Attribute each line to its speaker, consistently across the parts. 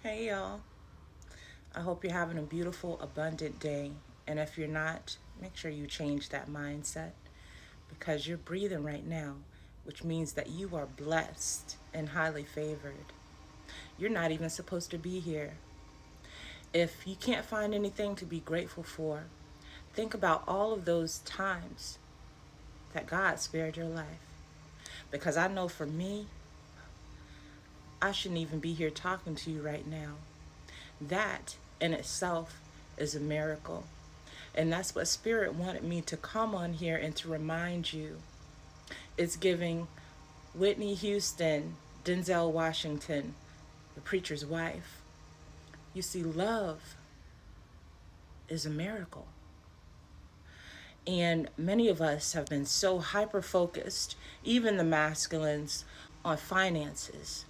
Speaker 1: Hey y'all. I hope you're having a beautiful, abundant day. And if you're not, make sure you change that mindset because you're breathing right now, which means that you are blessed and highly favored. You're not even supposed to be here. If you can't find anything to be grateful for, think about all of those times that God spared your life. Because I know for me, I shouldn't even be here talking to you right now. That in itself is a miracle. And that's what Spirit wanted me to come on here and to remind you. It's giving Whitney Houston, Denzel Washington, the preacher's wife. You see, love is a miracle. And many of us have been so hyper focused, even the masculines, on finances,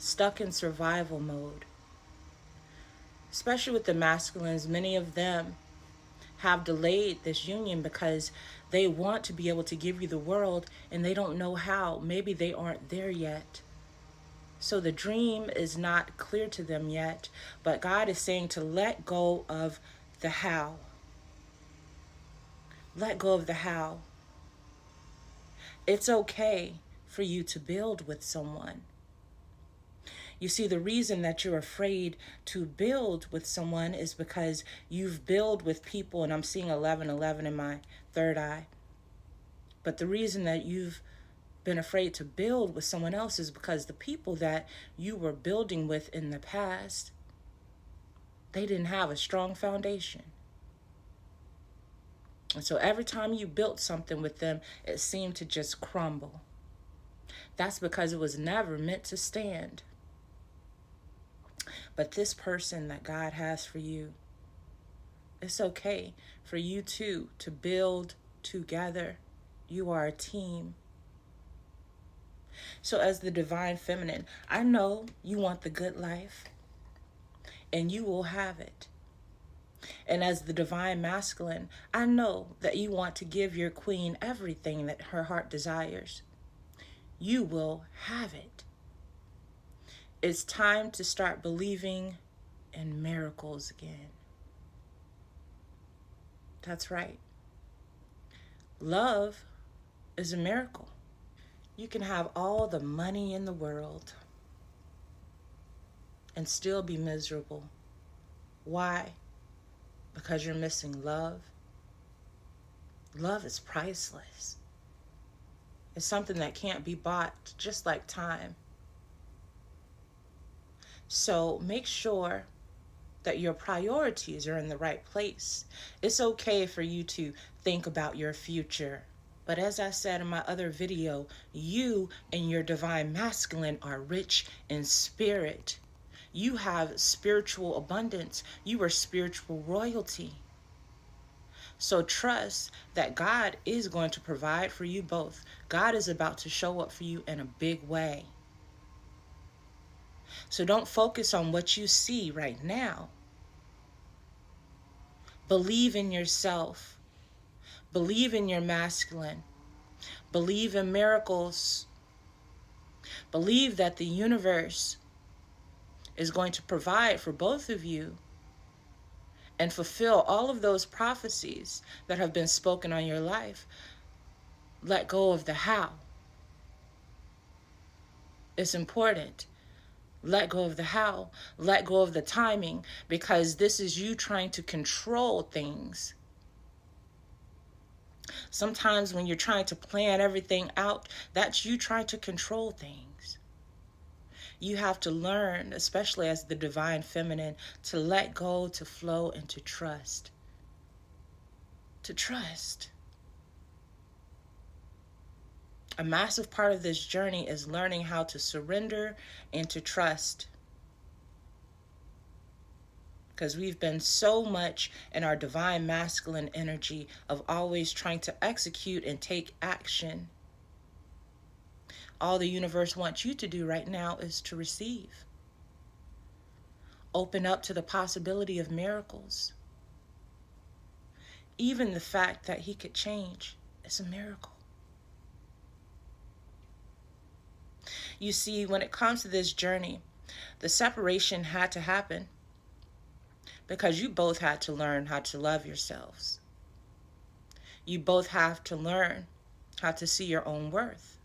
Speaker 1: stuck in survival mode. Especially with the masculines, many of them have delayed this union because they want to be able to give you the world and they don't know how. Maybe they aren't there yet. So the dream is not clear to them yet, but God is saying to let go of the how. Let go of the how. It's okay for you to build with someone. You see, the reason that you're afraid to build with someone is because you've built with people, and I'm seeing 1111 in my third eye. But the reason that you've been afraid to build with someone else is because the people that you were building with in the past, they didn't have a strong foundation. And so every time you built something with them, it seemed to just crumble. That's because it was never meant to stand. But this person that God has for you, it's okay for you two to build together. You are a team. So as the divine feminine, I know you want the good life, and you will have it. And as the divine masculine, I know that you want to give your queen everything that her heart desires. You will have it. It's time to start believing in miracles again. That's right. Love is a miracle. You can have all the money in the world and still be miserable. Why? Because you're missing love. Love is priceless. It's something that can't be bought, just like time. So make sure that your priorities are in the right place. It's okay for you to think about your future. But as I said in my other video, you and your divine masculine are rich in spirit. You have spiritual abundance. You are spiritual royalty. So trust that God is going to provide for you both. God is about to show up for you in a big way. So don't focus on what you see right now. Believe in yourself. Believe in your masculine. Believe in miracles. Believe that the universe is going to provide for both of you and fulfill all of those prophecies that have been spoken on your life. Let go of the how. It's important. Let go of the how. Let go of the timing, because this is you trying to control things. Sometimes when you're trying to plan everything out, that's you trying to control things. You have to learn, especially as the divine feminine, to let go, to flow, and to trust. To trust. A massive part of this journey is learning how to surrender and to trust. Because we've been so much in our divine masculine energy of always trying to execute and take action. All the universe wants you to do right now is to receive. Open up to the possibility of miracles. Even the fact that he could change is a miracle. You see, when it comes to this journey, The separation had to happen because you both had to learn how to love yourselves. You both have to learn how to see your own worth.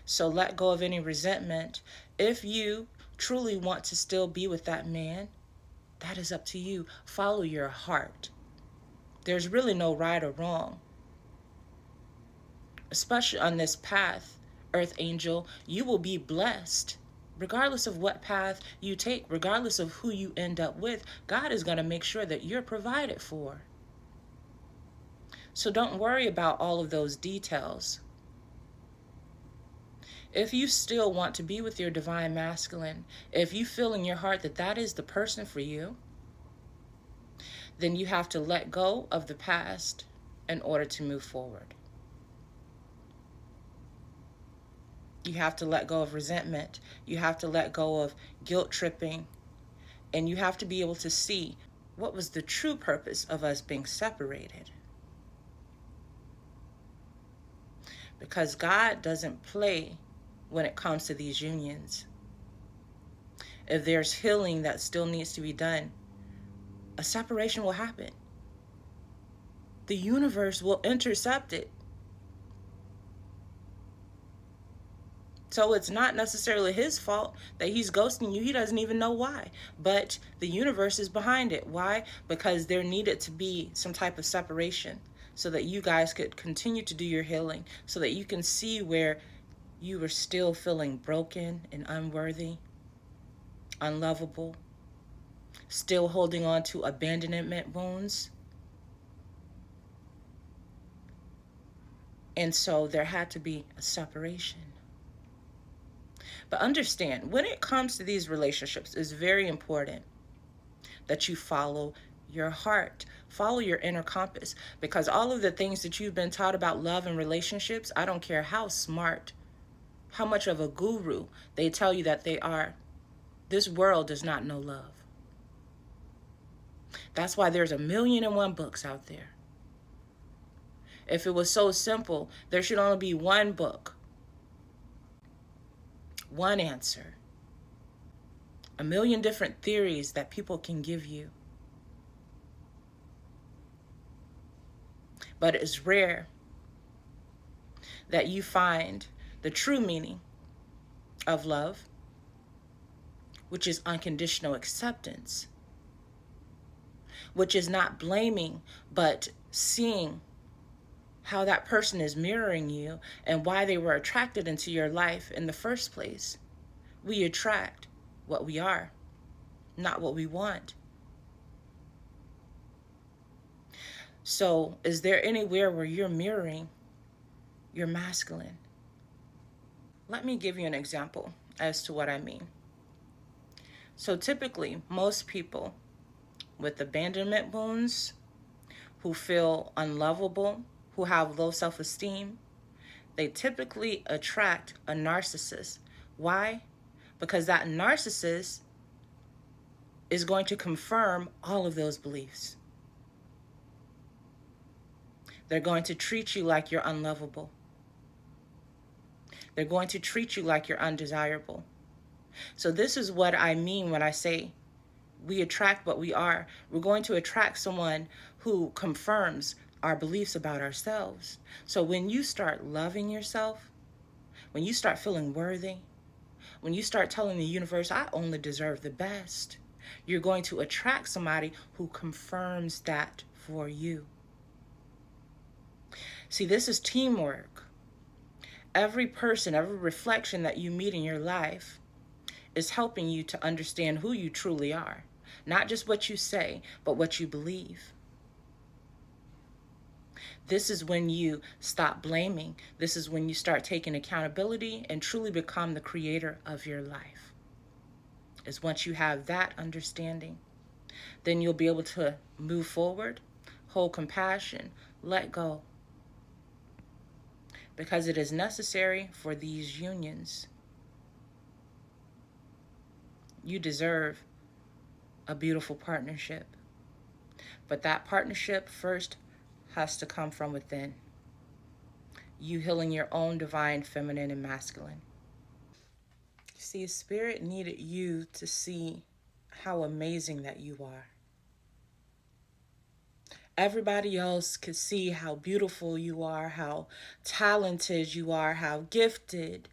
Speaker 1: So let go of any resentment. If you truly want to still be with that man, that is up to you. Follow your heart. There's really no right or wrong. Especially on this path, Earth Angel, you will be blessed. Regardless of what path you take, regardless of who you end up with, God is going to make sure that you're provided for. So don't worry about all of those details. If you still want to be with your divine masculine, if you feel in your heart that that is the person for you, then you have to let go of the past in order to move forward. You have to let go of resentment. You have to let go of guilt tripping. And you have to be able to see what was the true purpose of us being separated. Because God doesn't play when it comes to these unions. If there's healing that still needs to be done, a separation will happen. The universe will intercept it. So it's not necessarily his fault that he's ghosting you. He doesn't even know why. But the universe is behind it. Why? Because there needed to be some type of separation so that you guys could continue to do your healing, so that you can see where you were still feeling broken and unworthy, unlovable, still holding on to abandonment wounds. And so there had to be a separation. But understand, when it comes to these relationships, it's very important that you follow your heart, follow your inner compass, because all of the things that you've been taught about love and relationships, I don't care how smart, how much of a guru they tell you that they are, this world does not know love. That's why there's 1,000,001 books out there. If it was so simple, there should only be one book, one answer, 1,000,000 different theories that people can give you. But it's rare that you find the true meaning of love, which is unconditional acceptance, which is not blaming, but seeing how that person is mirroring you and why they were attracted into your life in the first place. We attract what we are, not what we want. So, is there anywhere where you're mirroring your masculine? Let me give you an example as to what I mean. So typically, most people with abandonment wounds, who feel unlovable, who have low self-esteem, they typically attract a narcissist. Why? Because that narcissist is going to confirm all of those beliefs. They're going to treat you like you're unlovable. They're going to treat you like you're undesirable. So this is what I mean when I say we attract what we are. We're going to attract someone who confirms our beliefs about ourselves. So when you start loving yourself, when you start feeling worthy, when you start telling the universe, I only deserve the best, you're going to attract somebody who confirms that for you. See, this is teamwork. Every person, every reflection that you meet in your life is helping you to understand who you truly are. Not just what you say, but what you believe. This is when you stop blaming. This is when you start taking accountability and truly become the creator of your life. Is once you have that understanding, then you'll be able to move forward, hold compassion, let go. Because it is necessary for these unions. You deserve a beautiful partnership. But that partnership first has to come from within. You healing your own divine feminine and masculine. See, Spirit needed you to see how amazing that you are. Everybody else could see how beautiful you are, how talented you are, how gifted,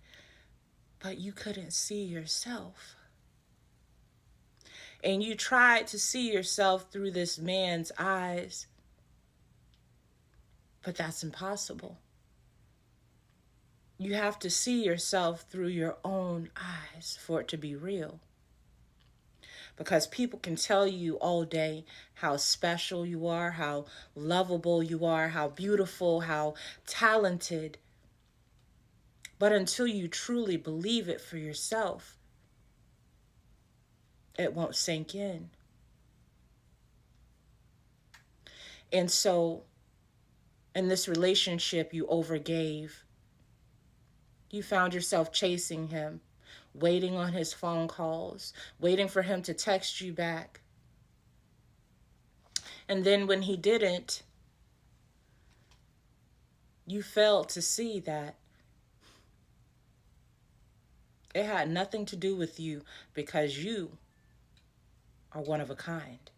Speaker 1: but you couldn't see yourself. And you tried to see yourself through this man's eyes, but that's impossible. You have to see yourself through your own eyes for it to be real. Because people can tell you all day how special you are, how lovable you are, how beautiful, how talented. But until you truly believe it for yourself, it won't sink in. And so, in this relationship you overgave, you found yourself chasing him, waiting on his phone calls, waiting for him to text you back. And then when he didn't, you failed to see that it had nothing to do with you because you are one of a kind.